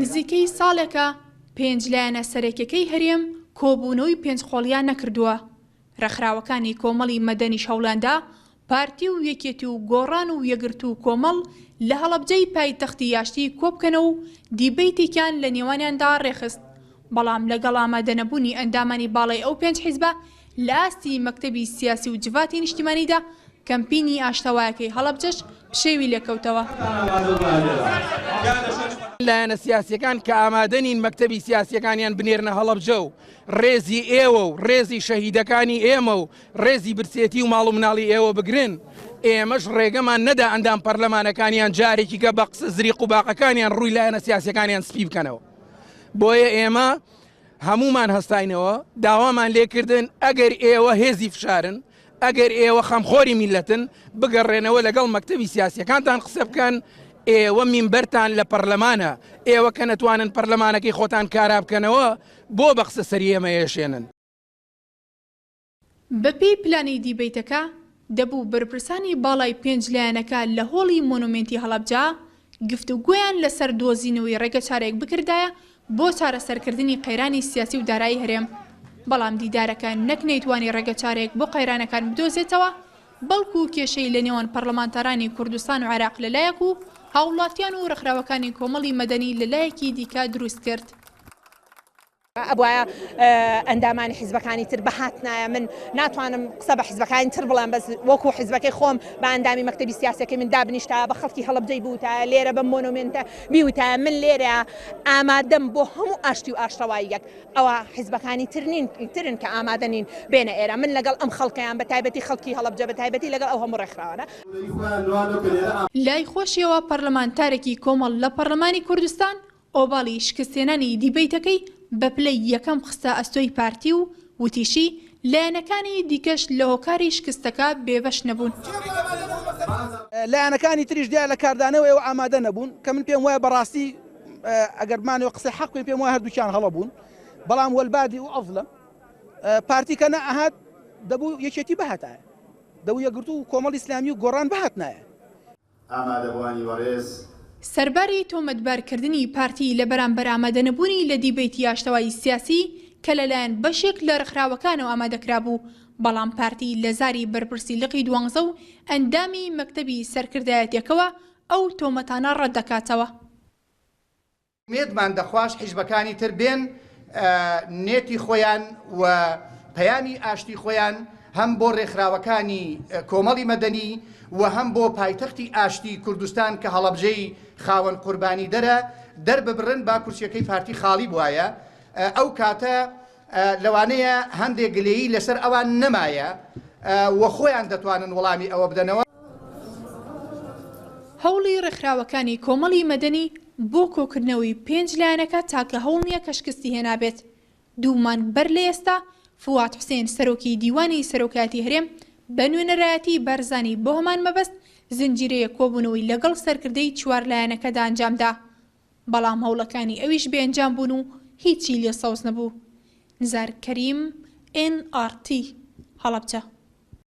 نزیکەی ساڵێکە پێنج لایەنە سەرەکیەکەی هەرێم کۆبوونەوەی پێنج خۆڵیان نەکردووە. ڕێکخراوەکانی کۆمەڵی مەدەنیش هەوڵاندا پارتی و یەکێتی و گۆڕان و یەگرت و کۆمەڵ لە هەڵەبجەی پایتەختی یاشتی کۆبکەنە و دیبەیتێکیان لە نێوانیاندا ڕێخست. بەڵام لەگەڵ ئامادەنەبوونی ئەندامانی باڵای ئەو پێنج حیزبە لە ئاستی مەکتەبی سیاسی و جڤاتی نیشتیمانیدا کەمپینی ئاشتەوایەکەی هەڵەبجەش پشێوی لێکەوتەوە. لایەنە سیاسیەکان کە ئامادەنین مەکتەبی سیاسیەکانیان بنێرنە هەڵەبجە و ڕێزی ئێوە و ڕێزی شەهیدەکانی ئێمە و ڕێزی برسێتی و ماڵ و مناڵی ئێوە بگرن، ئێمەش ڕێگەمان نەدا ئەندام پەرلەمانەکانیان جارێکی کە بە قسە زریق و باقەکانیان ڕووی لایەنە سیاسیەکانیان سپی بکەنەوە. بۆیە ئێمە هەمومان هەستاینەوە داوامان لێکردن ئەگەر ئێوە هێزی فشارن، ئەگەر ئێوە خەمخۆری میلەتن بگەڕێنەوە لەگەڵ مەکتەبی سیاسیەکانتان قسە بکەن. ئێوە مینبەرتان لە پەرلەمانە، ئێوە کە نەتوانن پەرلەمانەکەی خۆتان کارا بکەنەوە بۆ بە قسە سەری ئێمە ێشێنن. بەپێی پلانی دیبەیتەکە دەبوو بەرپرسانی باڵای پێنج لایەنەکە لە هۆڵی مۆنومێنتی هەڵەبجە گفتوگۆیان لەسەر دۆزینەوەی ڕێگە چارەیەک بکردایە بۆ چارەسەرکردنی قەیرانی سیاسی و دارایی هەرێم. بەڵام دیدارەکە نەک نەیتوانی ڕێگە چارەیەک بۆ قەیرانەکان بدۆزێتەوە، بەڵکو کێشەی لە نێوان پەرلەمانتارانی کوردستان و عێراق لەلایەک و هاوڵاتیان و ڕێکخراوەکانی کۆمەڵی مەدەنی لەلایەکی دیکە دروست کرد. ئەبواە ئەندامانی حیزبەکانی تر بەهاتنایە من ناتوانم قسە بە حیزبەکانی تر بڵێم، بەس وەکو حیزبەکەی خۆم بە ئەندامی مەکتەبی سیاسەکەی من دابنیشتا بە خەڵکی هەڵەبجەی بووتە لێرە بە مۆنومێنتە بیوتە من لێرە ئامادەم بۆ هەموو ئاشتی و ئاشتەواییەک. ئەوە حیزبەکانی ترن کە ئامادە نین بێنە ئێرە. من لەگەڵ ئەم خەڵکیان بە تایبەتی خەڵکی هەڵەبجە بە تایبەتی لەگەڵ ئەو هەموو ڕێکخراوانە. لای خۆشیەوە پەرلەمانتارێکی کۆمەڵ لە پەرلەمانی کوردستان ئۆباڵی شکستێنانی دیبەیتەکەی بە پلەی یەکەم خستە ئەستۆی پارتی و وتیشی لایەنەکانی دیکەش لە هۆکاری شکستەکە بێبەش نەبوون. لایەنەکانی تریش دیار لە کاردانەوە ئێوە ئامادە نەبوون کە من پێم وایە بەڕاستی ئەگەر بمانەوە قسەی حەق بکەین پێم وایە هەردووکیان هەڵەبوون. بەڵام وەلبادی و ئەفڵە پارتی کە نەئەهات دەبوو یەکێتی بەهاتایە، دەبوو یەکگرتو و کۆمەڵی ئیسلامی و گۆڕان بەهاتنایە. ئامادەبوانی وەڕێز سەرباری تۆمەتبارکردنی پارتی لە بەرامبەر ئامادەنەبوونی لە دیبەیتی ئاشتەوایی سیاسی کە لەلایەن بەشێک لە ڕێکخراوەکانەوە ئامادەکرا بوو، بەڵام پارتی لە زاری بەرپرسی لقی دوانزە و ئەندامی مەکتەبی سەرکردایەتیەکەوە ئەو تۆمەتانە ڕەت دەکاتەوە. مێدمان دەخواش حیزبەکانی تر بێن نێتی خۆیان و پەیامی ئاشتی خۆیان هەم بۆ ڕێکخراوەکانی کۆمەڵی مەدەنی و هەم بۆ پایتەختی ئاشتی کوردستان کە هەڵەبجەی خاوەن قوربانی دەرە دەرببڕن با کورسیەکەی پارتی خاڵی بوایە. ئەو کاتە لەوانەیە هەندێک گلەیی لەسەر ئەوان نەمایە و خۆیان دەتوانن وەڵامی ئەوە بدەنەوە. هەوڵی ڕێکخراوەکانی کۆمەڵی مەدەنی بۆ کۆکردنەوەی پێنج لایەنەکە تاکە هەوڵ نییە کە شکستی هێنابێت. دوو مانگ بەر لە ئێستا فواد حوسێن سەرۆکی دیوانی سەرۆکاتی هەرێم بە نوێنەرایەتی بەرزانی بۆ هەمان مەبەست زنجیرەیە کۆبوونەوەی لەگەڵ سەرکردەی چوار لایەنەکەدا ئەنجامدا. بەڵام هەوڵەکانی ئەویش بێئەنجام بوون و هیچی لێ سەوز نەبوو. نزار کەریم NRT هەڵەبجە.